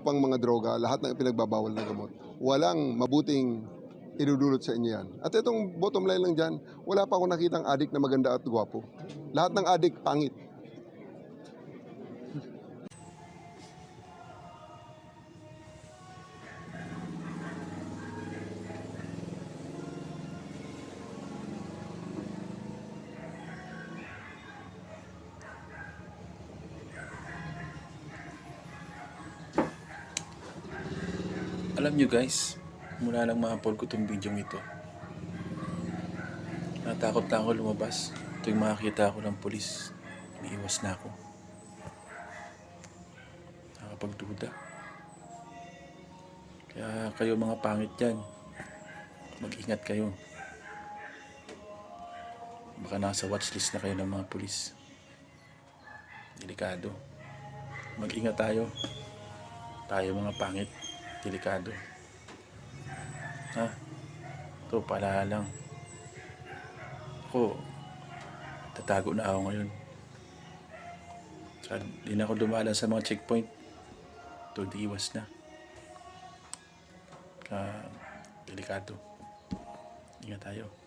Pang mga droga, lahat ng pinagbabawal na gamot, walang mabuting idudulot sa inyo yan. At itong bottom line lang dyan, wala pa akong nakitang adik na maganda at gwapo. Lahat ng adik, pangit. Alam nyo guys, mula nang ma-upload ko itong video ito, natakot na ako lumabas. Tuwing makakita ako ng pulis, umiiwas na ako. Nakakapagduda. Kaya kayo mga pangit dyan, mag-ingat kayo. Baka nasa watchlist na kayo ng mga pulis. Delikado. Mag-ingat tayo. Tayo mga pangit. Delikado. Ha? Ito, paalala lang. Ako, tatago na ako ngayon. Saka di na ako dumalan sa mga checkpoint. Ito, diiwas na. Kaya, delikado. Ingat tayo.